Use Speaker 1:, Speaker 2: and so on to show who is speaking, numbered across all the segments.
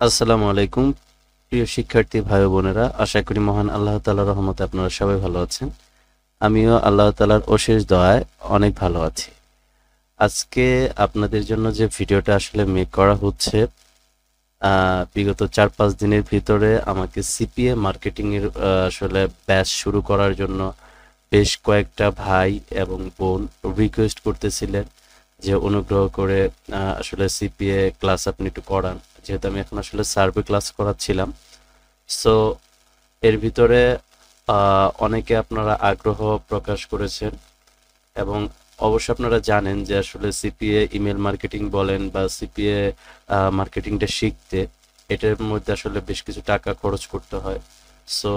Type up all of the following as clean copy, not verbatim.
Speaker 1: আসসালামু আলাইকুম প্রিয় শিক্ষার্থী ভাই ও বোনেরা, আশা করি মহান আল্লাহ তাআলার রহমতে আপনারা সবাই ভালো আছেন। আমিও আল্লাহ তাআলার অশেষ দয়ায় অনেক ভালো আছি। আজকে আপনাদের জন্য যে ভিডিওটা আসলে মেক করা হচ্ছে, বিগত 4-5 দিনের ভিতরে আমাকে সিপিএ মার্কেটিং এর আসলে ব্যাচ শুরু করার জন্য বেশ কয়েকটা ভাই এবং বোন রিকোয়েস্ট করতেছিলেন যে অনুগ্রহ করে আসলে সিপিএ ক্লাস আপনি একটু করান, যেহেতু আমি এখন আসলে সার্ভে ক্লাস করাচ্ছিলাম। সো এর ভিতরে অনেকে আপনারা আগ্রহ প্রকাশ করেছেন এবং অবশ্য আপনারা জানেন যে আসলে সিপিএ ইমেল মার্কেটিং বলেন বা সিপিএ মার্কেটিংটা শিখতে এটার মধ্যে আসলে বেশ কিছু টাকা খরচ করতে হয়। সো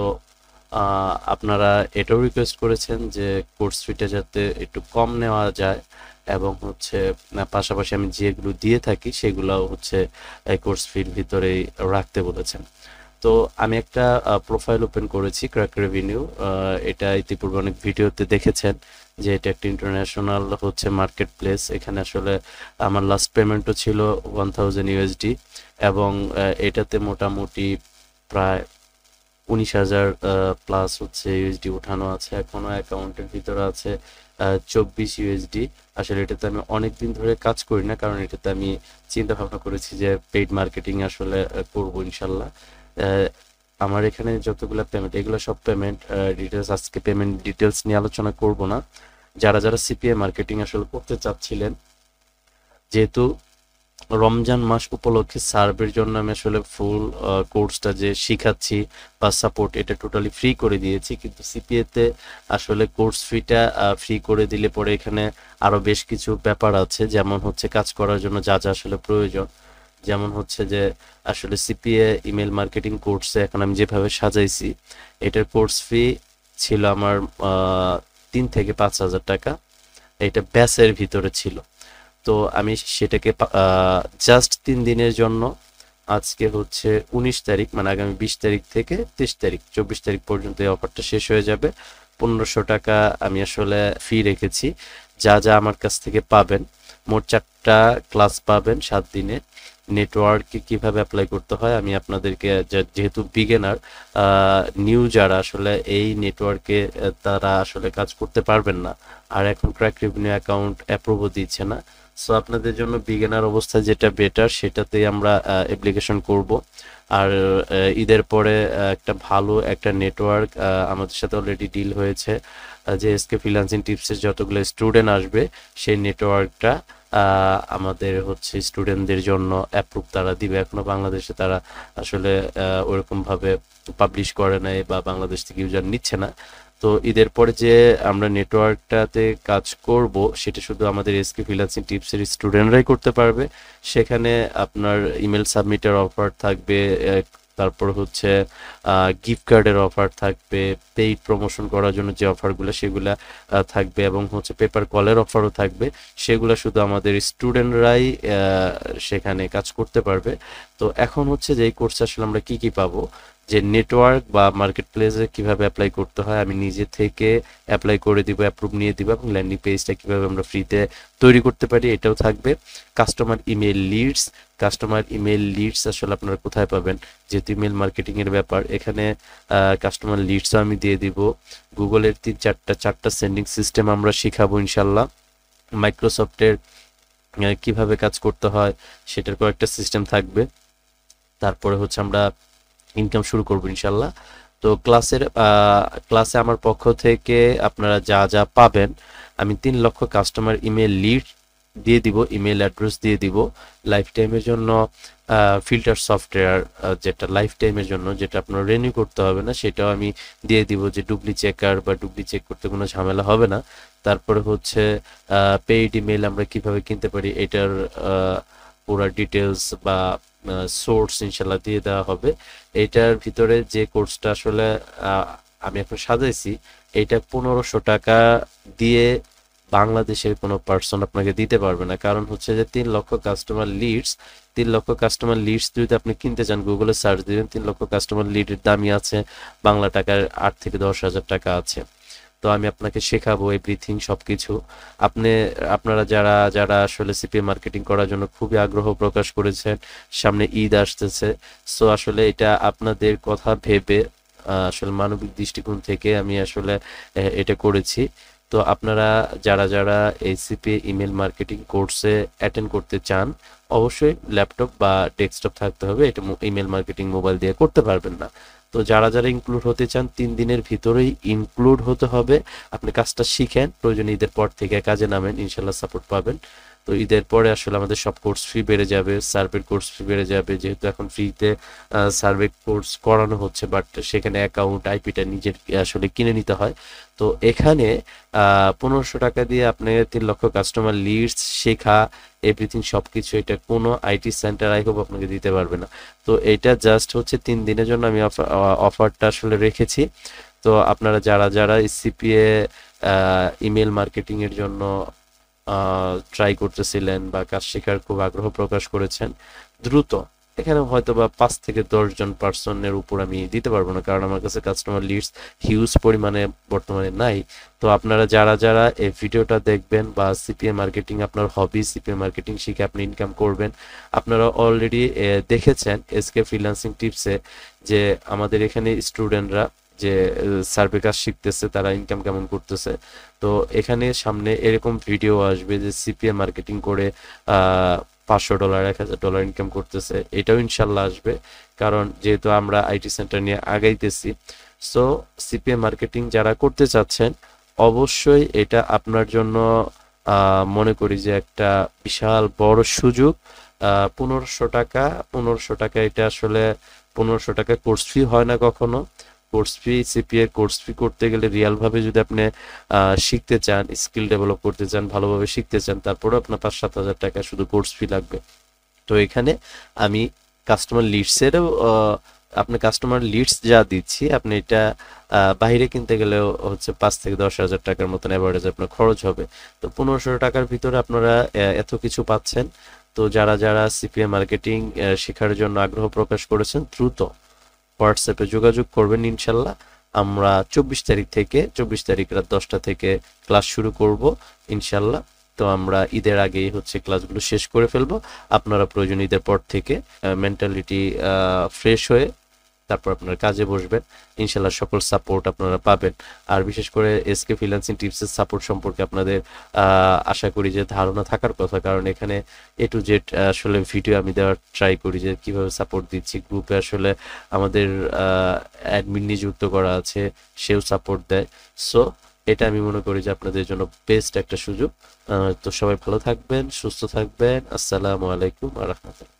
Speaker 1: আপনারা এটাও রিকোয়েস্ট করেছেন যে কোর্স ফিটা যাতে একটু কম নেওয়া যায় এবং হচ্ছে পাশাপাশি আমি যেগুলো দিয়ে থাকি সেগুলোও হচ্ছে এই কোর্স ফির ভিতরেই রাখতে বলেছেন। তো আমি একটা প্রোফাইল ওপেন করেছি ক্র্যাক রেভিনিউ। এটা ইতিপূর্বে অনেক ভিডিওতে দেখেছেন যে এটা একটা ইন্টারন্যাশনাল হচ্ছে মার্কেট প্লেস। এখানে আসলে আমার লাস্ট পেমেন্টও ছিল 1000 ইউএসডি এবং এটাতে মোটামুটি প্রায় 19,000 প্লাস হচ্ছে ইউএসডি উঠানো আছে, এখনো অ্যাকাউন্টের ভিতরে আছে 24 ইউএসডি। আসলে এটাতে আমি অনেক দিন ধরে কাজ করি না, কারণ এটাতে আমি চিন্তা ভাবনা করেছি যে পেইড মার্কেটিং আসলে করব ইনশাল্লাহ। আহ, আমার এখানে যতগুলো পেমেন্ট, এগুলো সব পেমেন্ট ডিটেলস, আজকে পেমেন্ট ডিটেলস নিয়ে আলোচনা করব না। যারা যারা সিপিএ মার্কেটিং আসলে করতে চাচ্ছিলেন, যেহেতু রমজান মাস উপলক্ষে সার্ভের জন্য আমি আসলে ফুল কোর্সটা যে শিখাচ্ছি বা সাপোর্ট, এটা টোটালি ফ্রি করে দিয়েছি, কিন্তু সিপিএ তে আসলে কোর্স ফিটা ফ্রি করে দিলে পরে এখানে আরো বেশ কিছু ব্যাপার আছে, যেমন হচ্ছে কাজ করার জন্য যা যা আসলে প্রয়োজন। যেমন হচ্ছে যে আসলে সিপিএ ইমেল মার্কেটিং কোর্সে এখন আমি যেভাবে সাজাইছি, এটার কোর্স ফি ছিল আমার 3 থেকে 5 হাজার টাকা। এটা ব্যাচের ভিতরে ছিল। তো আমি সেটাকে জাস্ট 3 দিনের জন্য, আজকে হচ্ছে 19 তারিখ, মানে আগামী 20 তারিখ থেকে 23 তারিখ, 24 তারিখ পর্যন্ত এই অফারটা শেষ হয়ে যাবে। 1500 টাকা আমি আসলে ফি রেখেছি। যা যা আমার কাছ থেকে পাবেন, মোট 4টা ক্লাস পাবেন 7 দিনে। নেটওয়ার্কে কিভাবে অ্যাপ্লাই করতে হয় আমি আপনাদেরকে, যেহেতু বিগিনার নিউ যারা আসলে এই নেটওয়ার্কে তারা আসলে কাজ করতে পারবেন না, আর এখন ক্র্যাক রেভিনিউ অ্যাকাউন্ট অ্যাপ্রুভও দিচ্ছে না। সো আপনাদের জন্য বিগিনার অবস্থায় যেটা বেটার সেটাতেই আমরা অ্যাপ্লিকেশন করব। আর ঈদের পরে একটা ভালো একটা নেটওয়ার্ক আমাদের সাথে অলরেডি ডিল হয়েছে, যে এসকে ফ্রিল্যান্সিং টিপসের যতগুলো স্টুডেন্ট আসবে সেই নেটওয়ার্কটা আমাদের হচ্ছে স্টুডেন্টদের জন্য অ্যাপ্রুভ তারা দিবে। এখনো বাংলাদেশে তারা আসলে ওরকম ভাবে পাবলিশ করে নাই বা বাংলাদেশ থেকে ইউজার নিচ্ছে না। তো ঈদের পরে যে আমরা নেটওয়ার্কটাতে কাজ করব সেটা শুধু আমাদের এসকে ফ্রিল্যান্সিং টিপসের স্টুডেন্টরাই করতে পারবে। সেখানে আপনার ইমেল সাবমিটের অফার থাকবে, তারপর হচ্ছে গিফট কার্ডের অফার থাকবে, পেইড প্রমোশন করার জন্য যে অফারগুলো সেগুলা থাকবে, এবং হচ্ছে পেপার কলের অফারও থাকবে। সেগুলো শুধু আমাদের স্টুডেন্টরাই সেখানে কাজ করতে পারবে। তো এখন হচ্ছে যে এই কোর্সে আসলে আমরা কি কি পাবো, যে নেটওয়ার্ক বা মার্কেট প্লেসে কিভাবে অ্যাপ্লাই করতে হয় আমি নিজে থেকে অ্যাপ্লাই করে দিব, অ্যাপ্রুভ নিয়ে দিব, এবং ল্যান্ডিং পেজটা কিভাবে আমরা ফ্রিতে তৈরি করতে পারি এটাও থাকবে। কাস্টমার ইমেল লিডস আসলে আপনারা কোথায় পাবেন, যেহেতু ইমেল মার্কেটিং এর ব্যাপার, এখানে কাস্টমার লিডসও আমি দিয়ে দিব। গুগলের 3-4টা সেন্ডিং সিস্টেম আমরা শিখাবো ইনশাল্লাহ। মাইক্রোসফটের কিভাবে কাজ করতে হয় সেটার কয়েকটা সিস্টেম থাকবে। তারপরে হচ্ছে আমরা ইনকাম শুরু করবো ইনশাল্লাহ। তো ক্লাসে আমার পক্ষ থেকে আপনারা যা যা পাবেন, আমি 3 লক্ষ কাস্টমার ইমেল লিড দিয়ে দিব, ইমেল অ্যাড্রেস দিয়ে দিব। লাইফ টাইমের জন্য ফিল্টার সফটওয়্যার, যেটা লাইফ টাইমের জন্য, যেটা আপনার রিনিউ করতে হবে না, সেটাও আমি দিয়ে দিব, যে ডুপ্লি চেকার বা ডুপ্লি চেক করতে কোনো ঝামেলা হবে না। তারপরে হচ্ছে পেইড ইমেল আমরা কিভাবে কিনতে পারি এটার পুরো ডিটেলস বা সোর্স ইনশাল্লাহ দিয়ে দেওয়া হবে। এটার ভিতরে যে কোর্সটা আসলে আহ, আমি এখন সাজাইছি, এটা 1500 টাকা দিয়ে বাংলাদেশের কোনো পার্সন আপনাকে দিতে পারবে না। কারণ হচ্ছে যে 3 লক্ষ কাস্টমার লিডস যদি আপনি কিনতে চান, গুগলে সার্চ দিবেন, 3 লক্ষ কাস্টমার লিডের দামই আছে বাংলা টাকার 8 থেকে 10 হাজার টাকা আছে। তো আমি আপনাকে শেখাবো এভরিথিং সবকিছু। আপনি আপনারা যারা যারা আসলে সিপিএ মার্কেটিং করার জন্য খুবই আগ্রহ প্রকাশ করেছেন, সামনে ঈদ আসতেছে, সো আসলে এটা আপনাদের কথা ভেবে আসলে মানবিক দৃষ্টিকোণ থেকে আমি আসলে এটা করেছি। তো আপনারা যারা যারা এই সিপিএ ইমেল মার্কেটিং কোর্সে অ্যাটেন্ড করতে চান, অবশ্যই ল্যাপটপ বা ডেস্কটপ থাকতে হবে। এটা ইমেল মার্কেটিং মোবাইল দিয়ে করতে পারবেন না। তো যারা যারা ইনক্লুড হতে চান 3 দিনের ভিতরেই ইনক্লুড হতে হবে। আপনি কাজটা শিখেন, প্রয়োজনে ঈদের পর থেকে কাজে নামেন, ইনশাল্লাহ সাপোর্ট পাবেন। তো ঈদের পরে আসলে আমাদের সব কোর্স ফি বেড়ে যাবে, সার্ভের কোর্স ফি বেড়ে যাবে, যেহেতু এখন ফ্রিতে সার্ভে কোর্স করানো হচ্ছে, বাট সেখানে অ্যাকাউন্ট আইপিটা নিজের আসলে কিনে নিতে হয়। তো এখানে 1500 টাকা দিয়ে আপনি 3 লক্ষ কাস্টমার লিডস শেখা, এভরিথিং সবকিছু, এটা কোনো আইটি সেন্টার আই হোপ আপনাকে দিতে পারবে না। তো এটা জাস্ট হচ্ছে 3 দিনের জন্য আমি অফারটা আসলে রেখেছি। তো আপনারা যারা যারা সিপিএ ইমেল মার্কেটিং এর জন্য ট্রাই করতেছিলেন বা কাজ শেখার খুব আগ্রহ প্রকাশ করেছেন, দ্রুত, এখানে হয়তো বা 5 থেকে 10 জন পার্সনের উপর আমি দিতে পারবো না, কারণ আমার কাছে কাস্টমার লিডস হিউজ পরিমাণে বর্তমানে নাই। তো আপনারা যারা যারা এই ভিডিওটা দেখবেন বা সিপিএ মার্কেটিং আপনার হবি, সিপিএ মার্কেটিং শিখে আপনি ইনকাম করবেন, আপনারা অলরেডি দেখেছেন এসকে ফ্রিল্যান্সিং টিপসে যে আমাদের এখানে স্টুডেন্টরা যে সার্ভে কাজ শিখতেছে তারা ইনকাম কেমন করতেছে। তো এখানে সামনে এরকম ভিডিও আসবে যে সিপিএ মার্কেটিং করে আহ $500 $1000 ইনকাম করতেছে, এটাও ইনশাল্লাহ আসবে। কারণ যেহেতু আমরা আইটি সেন্টার নিয়ে আগাইতেছি, সো সিপিএ মার্কেটিং যারা করতে চাচ্ছেন, অবশ্যই এটা আপনার জন্য মনে করি যে একটা বিশাল বড় সুযোগ। 1500 টাকা, 1500 টাকা, এটা আসলে 1500 টাকা কোর্স ফি হয় না কখনো। Course fee, CPA course fee করতে গেলে রিয়াল ভাবে যদি আপনি শিখতে চান, স্কিল ডেভেলপ করতে চান, ভালোভাবে শিখতে চান, তারপরে আপনার 5-7 হাজার টাকা শুধু কোর্স ফি লাগবে। তো এখানে আমি কাস্টমার লিডসেরও আপনি কাস্টমার লিডস যা দিচ্ছি, আপনি এটা বাইরে কিনতে গেলেও হচ্ছে 5 থেকে 10 হাজার টাকার মতন অ্যাভারেজ আপনার খরচ হবে। তো 1500 টাকার ভিতরে আপনারা এত কিছু পাচ্ছেন। তো যারা যারা সিপিএ মার্কেটিং শেখার জন্য আগ্রহ প্রকাশ করেছেন, দ্রুত হোয়াটসঅ্যাপে যোগাযোগ করবেন, ইনশাল্লাহ। আমরা 24 তারিখ রাত 10টা থেকে ক্লাস শুরু করব, ইনশাল্লাহ। তো আমরা ঈদের আগেই হচ্ছে ক্লাসগুলো শেষ করে ফেলবো। আপনারা প্রয়োজন ঈদের পর থেকে মেন্টালিটি ফ্রেশ হয়ে তারপর আপনার কাজে বসবেন, ইনশাল্লাহ সকল সাপোর্ট আপনারা পাবেন। আর বিশেষ করে এসকে ফ্রিল্যান্সিং টিপসের সাপোর্ট সম্পর্কে আপনাদের আশা করি যে ধারণা থাকার কথা, কারণ এখানে A to Z আসলে ভিডিও আমি দেওয়ার ট্রাই করি যে কিভাবে সাপোর্ট দিচ্ছি। গ্রুপে আসলে আমাদের অ্যাডমিন নিযুক্ত করা আছে, সেও সাপোর্ট দেয়। সো এটা আমি মনে করি যে আপনাদের জন্য বেস্ট একটা সুযোগ। তো সবাই ভালো থাকবেন, সুস্থ থাকবেন। আসসালামু আলাইকুম ওয়া রাহমাতুল্লাহ।